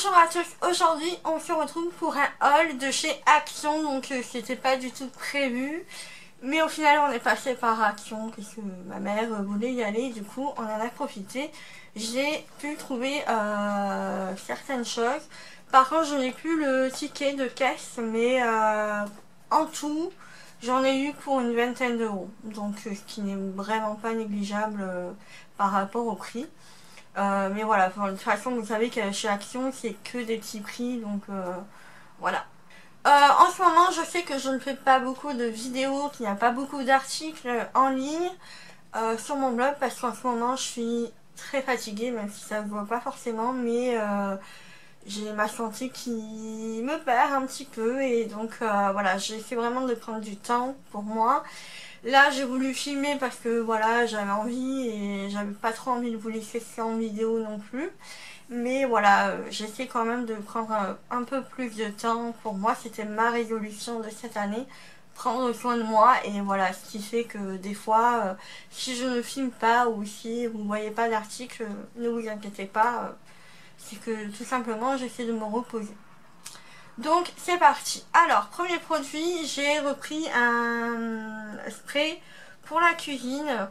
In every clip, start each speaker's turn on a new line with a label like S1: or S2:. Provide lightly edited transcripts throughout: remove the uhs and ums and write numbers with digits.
S1: Bonjour à tous, aujourd'hui on se retrouve pour un haul de chez Action, donc c'était pas du tout prévu, mais au final on est passé par Action parce que ma mère voulait y aller, du coup on en a profité. J'ai pu trouver certaines choses, par contre je n'ai plus le ticket de caisse, mais en tout j'en ai eu pour une vingtaine d'euros, donc ce qui n'est vraiment pas négligeable par rapport au prix. Mais voilà, de toute façon, vous savez que chez Action, c'est que des petits prix, donc voilà. En ce moment, je sais que je ne fais pas beaucoup de vidéos, qu'il n'y a pas beaucoup d'articles en ligne sur mon blog, parce qu'en ce moment, je suis très fatiguée, même si ça ne se voit pas forcément, mais j'ai ma santé qui me perd un petit peu, et donc voilà, j'essaie vraiment de prendre du temps pour moi. Là, j'ai voulu filmer parce que voilà, j'avais envie et j'avais pas trop envie de vous laisser ça en vidéo non plus. Mais voilà, j'essaie quand même de prendre un peu plus de temps pour moi. C'était ma résolution de cette année, prendre soin de moi. Et voilà, ce qui fait que des fois, si je ne filme pas ou si vous ne voyez pas d'article, ne vous inquiétez pas. C'est que tout simplement, j'essaie de me reposer. Donc c'est parti. Alors, premier produit, j'ai repris un spray pour la cuisine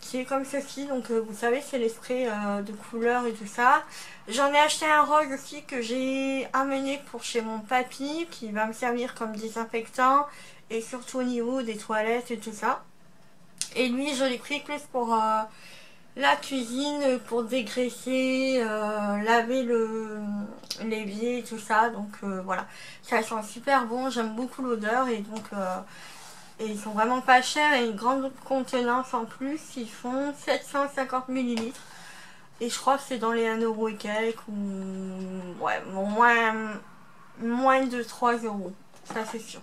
S1: qui est comme ceci. Donc vous savez, c'est les sprays de couleurs et tout ça. J'en ai acheté un rose aussi que j'ai amené pour chez mon papy, qui va me servir comme désinfectant et surtout au niveau des toilettes et tout ça. Et lui, je l'ai pris plus pour la cuisine, pour dégraisser, laver l'évier et tout ça. Donc voilà, ça sent super bon, j'aime beaucoup l'odeur. Et donc et ils sont vraiment pas chers, et une grande contenance en plus. Ils font 750 ml et je crois que c'est dans les 1€ et quelques, ou ouais, bon, moins de 3€, ça c'est sûr.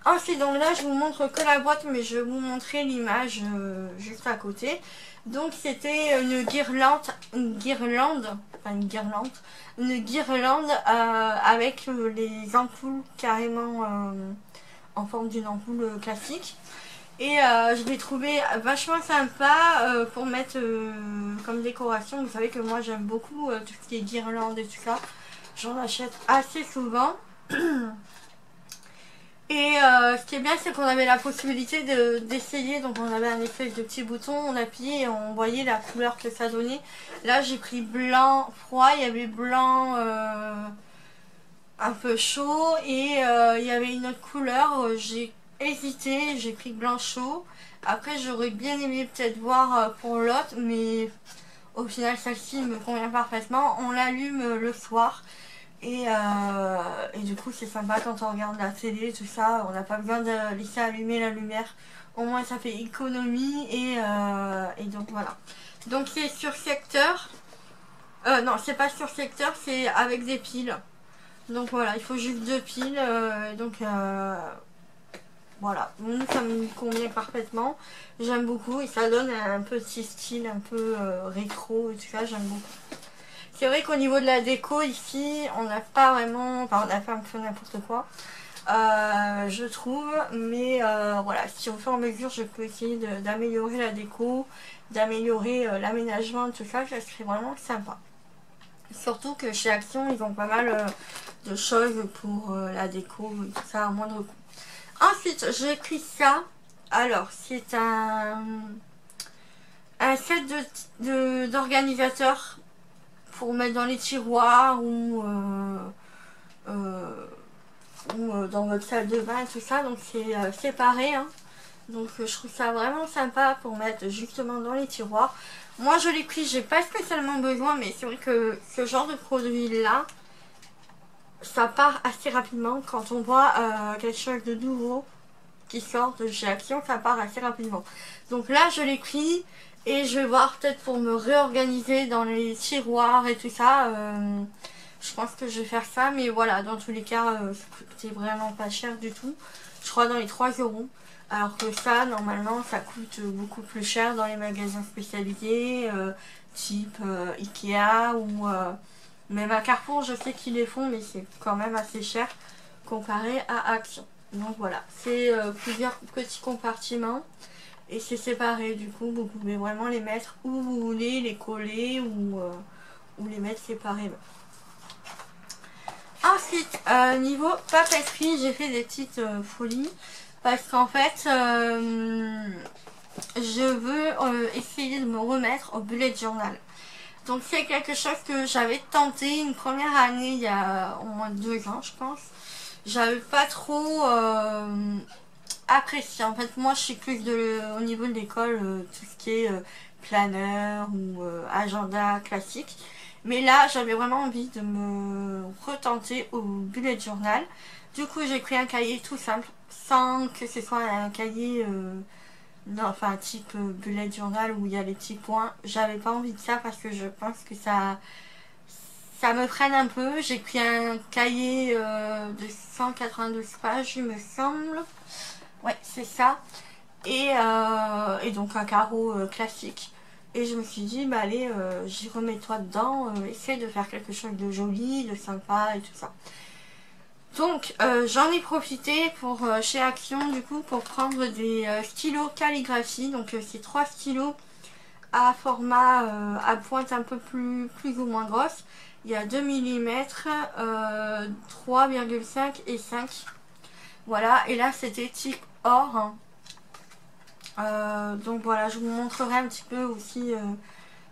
S1: Ensuite, donc là je vous montre que la boîte, mais je vais vous montrer l'image juste à côté. Donc c'était une guirlande avec les ampoules carrément en forme d'une ampoule classique. Et je l'ai trouvé vachement sympa pour mettre comme décoration. Vous savez que moi j'aime beaucoup tout ce qui est guirlande et tout ça. J'en achète assez souvent. Et ce qui est bien, c'est qu'on avait la possibilité d'essayer. Donc on avait un espèce de petit bouton, on appuyait et on voyait la couleur que ça donnait. Là j'ai pris blanc froid, il y avait blanc un peu chaud, et il y avait une autre couleur. J'ai hésité, j'ai pris blanc chaud. Après j'aurais bien aimé peut-être voir pour l'autre, mais au final celle-ci me convient parfaitement. On l'allume le soir. Et du coup c'est sympa quand on regarde la télé, tout ça, on n'a pas besoin de laisser allumer la lumière, au moins ça fait économie. Et donc voilà. Donc c'est sur secteur, non c'est pas sur secteur, c'est avec des piles. Donc voilà, il faut juste 2 piles, donc voilà, ça me convient parfaitement, j'aime beaucoup, et ça donne un petit style un peu rétro et tout ça, j'aime beaucoup. C'est vrai qu'au niveau de la déco ici, on n'a pas vraiment, enfin on a fait un peu n'importe quoi, je trouve, mais voilà, si au fur et à mesure je peux essayer d'améliorer la déco, d'améliorer l'aménagement, tout ça, ça serait vraiment sympa. Surtout que chez Action, ils ont pas mal de choses pour la déco et tout ça à moindre coût. Ensuite, j'ai pris ça. Alors, c'est un set d'organisateur pour mettre dans les tiroirs ou dans votre salle de bain, tout ça. Donc c'est séparé, hein. Donc je trouve ça vraiment sympa pour mettre justement dans les tiroirs. Moi je l'ai pris, j'ai pas spécialement besoin, mais c'est vrai que ce genre de produit là, ça part assez rapidement. Quand on voit quelque chose de nouveau qui sort de chez Action, ça part assez rapidement. Donc là je l'ai pris, et je vais voir peut-être pour me réorganiser dans les tiroirs et tout ça. Je pense que je vais faire ça, mais voilà, dans tous les cas c'est vraiment pas cher du tout. Je crois dans les 3€. Alors que ça, normalement, ça coûte beaucoup plus cher dans les magasins spécialisés, type Ikea ou même à Carrefour. Je sais qu'ils les font, mais c'est quand même assez cher comparé à Action. Donc voilà, c'est plusieurs petits compartiments et c'est séparé. Du coup, vous pouvez vraiment les mettre où vous voulez, les coller ou les mettre séparément. Ensuite, niveau papeterie, j'ai fait des petites folies. Parce qu'en fait, je veux essayer de me remettre au bullet journal. Donc c'est quelque chose que j'avais tenté une première année il y a au moins 2 ans je pense. J'avais pas trop apprécié. En fait moi je suis plus au niveau de l'école tout ce qui est planeur ou agenda classique. Mais là j'avais vraiment envie de me retenter au bullet journal. Du coup j'ai pris un cahier tout simple sans que ce soit un cahier non, enfin type bullet journal où il y a les petits points. J'avais pas envie de ça parce que je pense que ça me freine un peu. J'ai pris un cahier de 192 pages il me semble. Ouais c'est ça. Et donc un carreau classique. Et je me suis dit bah allez j'y remets-toi dedans, essaye de faire quelque chose de joli, de sympa et tout ça. Donc j'en ai profité pour chez Action du coup pour prendre des stylos calligraphie. Donc c'est 3 stylos à format à pointe un peu plus ou moins grosse. Il y a 2 mm, 3,5 et 5. Voilà, et là c'était type or. Donc voilà, je vous montrerai un petit peu aussi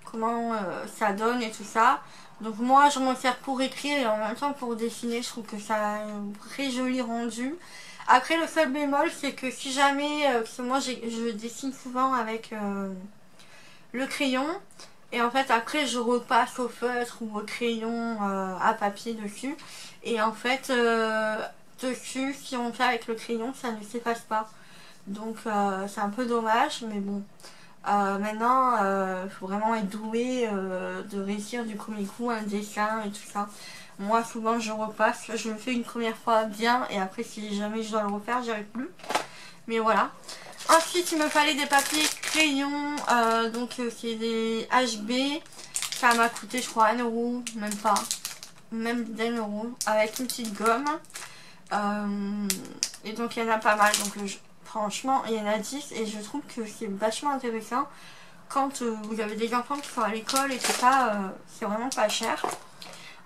S1: comment ça donne et tout ça. Donc moi je m'en sers pour écrire et en même temps pour dessiner. Je trouve que ça a un très joli rendu. Après le seul bémol c'est que si jamais, parce que moi je dessine souvent avec le crayon. Et en fait après je repasse au feutre ou au crayon à papier dessus. Et en fait dessus si on fait avec le crayon ça ne s'efface pas. Donc c'est un peu dommage mais bon. Maintenant, il faut vraiment être doué de réussir du premier coup un dessin et tout ça. Moi, souvent, je repasse. Je le fais une première fois bien et après, si jamais je dois le refaire, j'y arrive plus. Mais voilà. Ensuite, il me fallait des papiers crayons. Donc, c'est des HB. Ça m'a coûté, je crois, 1 euro. Même pas. Même d'1 euro. Avec une petite gomme. Et donc, il y en a pas mal. Donc, franchement, il y en a 10 et je trouve que c'est vachement intéressant quand vous avez des enfants qui sont à l'école et tout ça, c'est vraiment pas cher.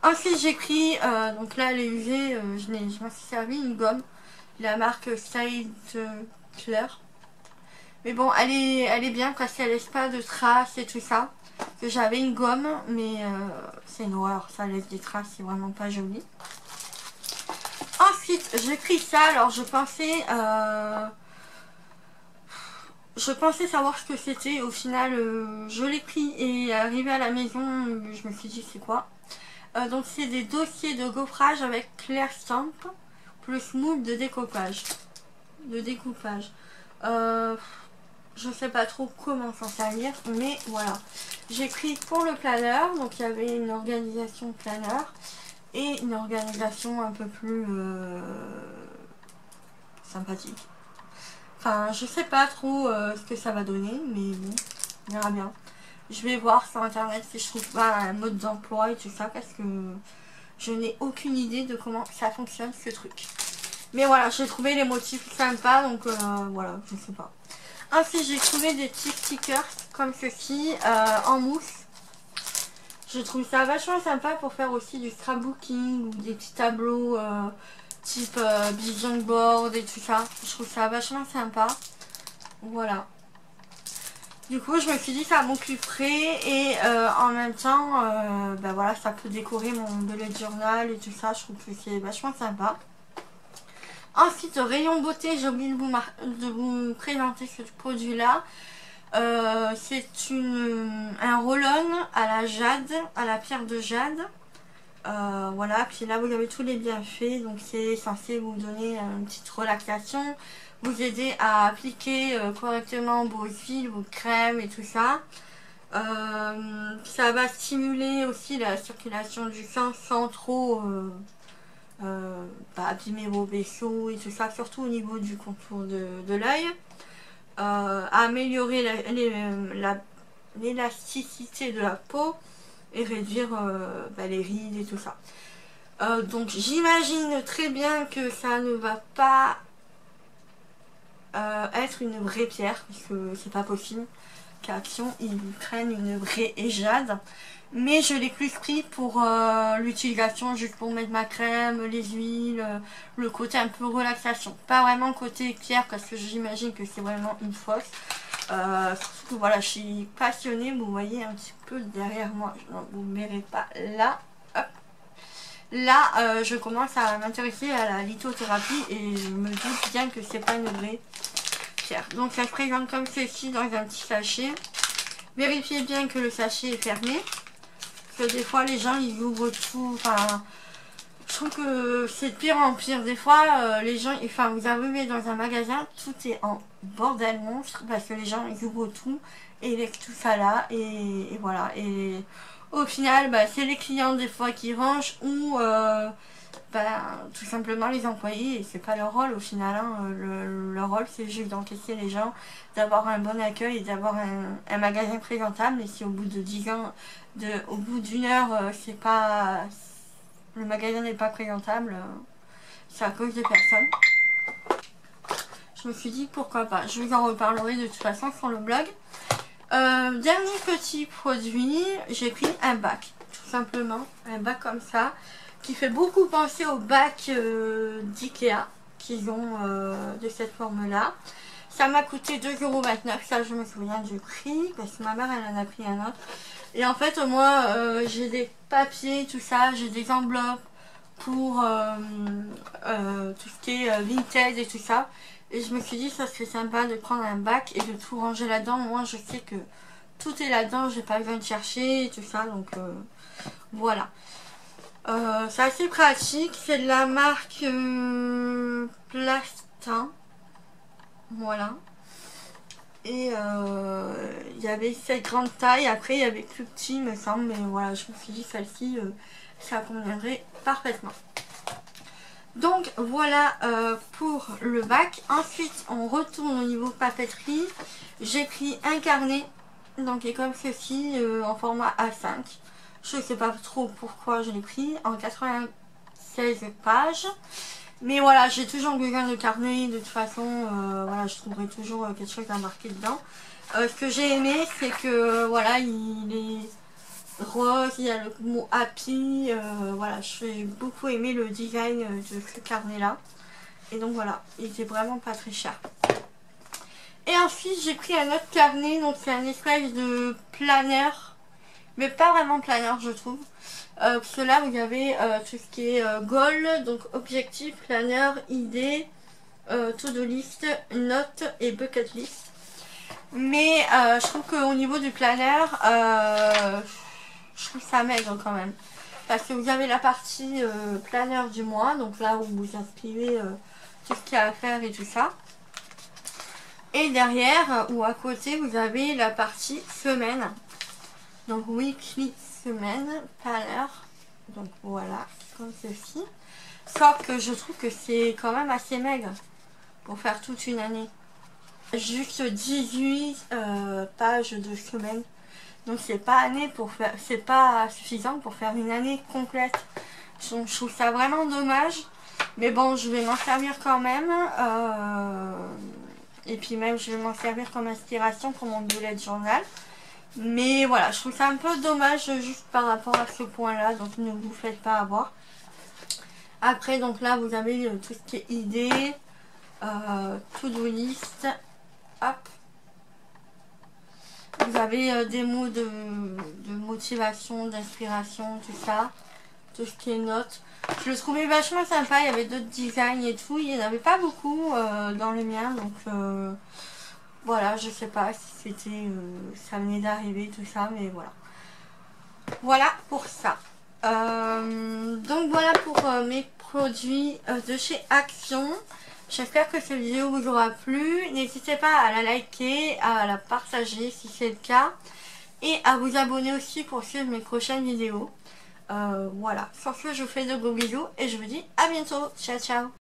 S1: Ensuite, j'ai pris, donc là, les UV, je m'en suis servi une gomme, la marque Side Clear. Mais bon, elle est bien parce qu'elle laisse pas de traces et tout ça. Que j'avais une gomme, mais c'est noir, ça laisse des traces, c'est vraiment pas joli. Ensuite, j'ai pris ça, alors je pensais savoir ce que c'était. Au final, je l'ai pris et arrivé à la maison, je me suis dit c'est quoi. Donc c'est des dossiers de gaufrage avec Clair Stamp plus moule de découpage. Je sais pas trop comment s'en servir, mais voilà. J'ai pris pour le planeur, donc il y avait une organisation planeur et une organisation un peu plus sympathique. Enfin, je sais pas trop ce que ça va donner, mais bon, on verra bien. Je vais voir sur internet si je trouve pas un mode d'emploi et tout ça, parce que je n'ai aucune idée de comment ça fonctionne ce truc. Mais voilà, j'ai trouvé les motifs sympas, donc voilà, je sais pas. Ensuite, j'ai trouvé des petits stickers comme ceci en mousse. Je trouve ça vachement sympa pour faire aussi du scrapbooking ou des petits tableaux type vision board et tout ça. Je trouve ça vachement sympa. Voilà. Du coup, je me suis dit ça m'occuperait et en même temps, bah voilà, ça peut décorer mon bullet journal et tout ça. Je trouve que c'est vachement sympa. Ensuite, rayon beauté, j'ai oublié de vous présenter ce produit-là. C'est un roll-on à la jade, à la pierre de jade. Voilà, puis là vous avez tous les bienfaits, donc c'est censé vous donner une petite relaxation, vous aider à appliquer correctement vos huiles, vos crèmes et tout ça. Ça va stimuler aussi la circulation du sang sans trop abîmer vos vaisseaux et tout ça, surtout au niveau du contour de l'œil. Améliorer l'élasticité de la peau et réduire les rides et tout ça. Donc j'imagine très bien que ça ne va pas être une vraie pierre, parce que c'est pas possible. qu'Action ils prennent une vraie Jade. Mais je l'ai plus pris pour l'utilisation, juste pour mettre ma crème, les huiles, le côté un peu relaxation. Pas vraiment côté éclair parce que j'imagine que c'est vraiment une fausse. Surtout que voilà, je suis passionnée, vous voyez un petit peu derrière moi, vous ne me verrez pas là. Hop. Là, je commence à m'intéresser à la lithothérapie et je me doute bien que c'est pas une vraie pierre. Donc ça se présente comme ceci dans un petit sachet. Vérifiez bien que le sachet est fermé. Parce que des fois les gens ils ouvrent tout. Enfin, je trouve que c'est de pire en pire. Des fois les gens, enfin vous arrivez dans un magasin, tout est en bordel monstre. Parce que les gens ils ouvrent tout et ils laissent tout ça là. Et voilà. Et au final, bah, c'est les clients des fois qui rangent ou tout simplement les employés, et c'est pas leur rôle au final, hein. Leur rôle c'est juste d'encaisser les gens, d'avoir un bon accueil et d'avoir un magasin présentable. Et si au bout de 10 ans, au bout d'une heure, c'est pas, le magasin n'est pas présentable, c'est à cause des personnes. Je me suis dit pourquoi pas, je vous en reparlerai de toute façon sur le blog. Dernier petit produit, j'ai pris un bac, tout simplement, un bac comme ça, qui fait beaucoup penser au bac d'Ikea qu'ils ont de cette forme là. Ça m'a coûté 2,29 €, ça je me souviens du prix, parce que ma mère elle en a pris un autre. Et en fait moi j'ai des papiers, tout ça, j'ai des enveloppes pour tout ce qui est vintage et tout ça. Et je me suis dit ça serait sympa de prendre un bac et de tout ranger là-dedans. Moi je sais que tout est là-dedans, j'ai pas besoin de chercher et tout ça, donc voilà. C'est assez pratique, c'est de la marque Plastin, voilà. Et il y avait cette grande taille, après il y avait plus petit me semble, mais voilà, je me suis dit celle-ci ça conviendrait parfaitement. Donc voilà pour le bac. Ensuite on retourne au niveau papeterie. J'ai pris un carnet, donc qui est comme ceci, en format A5. Je sais pas trop pourquoi je l'ai pris, en 96 pages. Mais voilà, j'ai toujours besoin de carnet, de toute façon, voilà, je trouverai toujours quelque chose à marquer dedans. Ce que j'ai aimé, c'est que voilà, il est rose, il y a le mot happy, voilà, j'ai beaucoup aimé le design de ce carnet là. Et donc voilà, il était vraiment pas très cher. Et ensuite j'ai pris un autre carnet, donc c'est un espèce de planeur, mais pas vraiment planeur je trouve. Parce que là vous avez tout ce qui est goal, donc objectif, planeur, idée, to-do list, notes et bucket list. Mais je trouve qu'au niveau du planeur, je trouve ça maigre quand même. Parce que vous avez la partie planeur du mois, donc là où vous inscrivez tout ce qu'il y a à faire et tout ça. Et derrière ou à côté vous avez la partie semaine. Donc weekly semaine, planner. Donc voilà, comme ceci. Sauf que je trouve que c'est quand même assez maigre pour faire toute une année. Juste 18 pages de semaine. Donc c'est pas c'est pas suffisant pour faire une année complète. Donc, je trouve ça vraiment dommage. Mais bon, je vais m'en servir quand même. Et puis même je vais m'en servir comme inspiration pour mon bullet journal. Mais voilà, je trouve ça un peu dommage juste par rapport à ce point là. Donc ne vous faites pas avoir. Après donc là vous avez tout ce qui est idée, to-do list. Hop. Vous avez des mots de motivation, d'inspiration, tout ça. Tout ce qui est notes. Je le trouvais vachement sympa. Il y avait d'autres designs et tout. Il n'y en avait pas beaucoup dans le mien. Donc voilà, je sais pas si c'était... ça venait d'arriver tout ça. Mais voilà. Voilà pour ça. Donc voilà pour mes produits de chez Action. J'espère que cette vidéo vous aura plu. N'hésitez pas à la liker, à la partager si c'est le cas. Et à vous abonner aussi pour suivre mes prochaines vidéos. Voilà. Sur ce, je vous fais de gros bisous et je vous dis à bientôt. Ciao, ciao.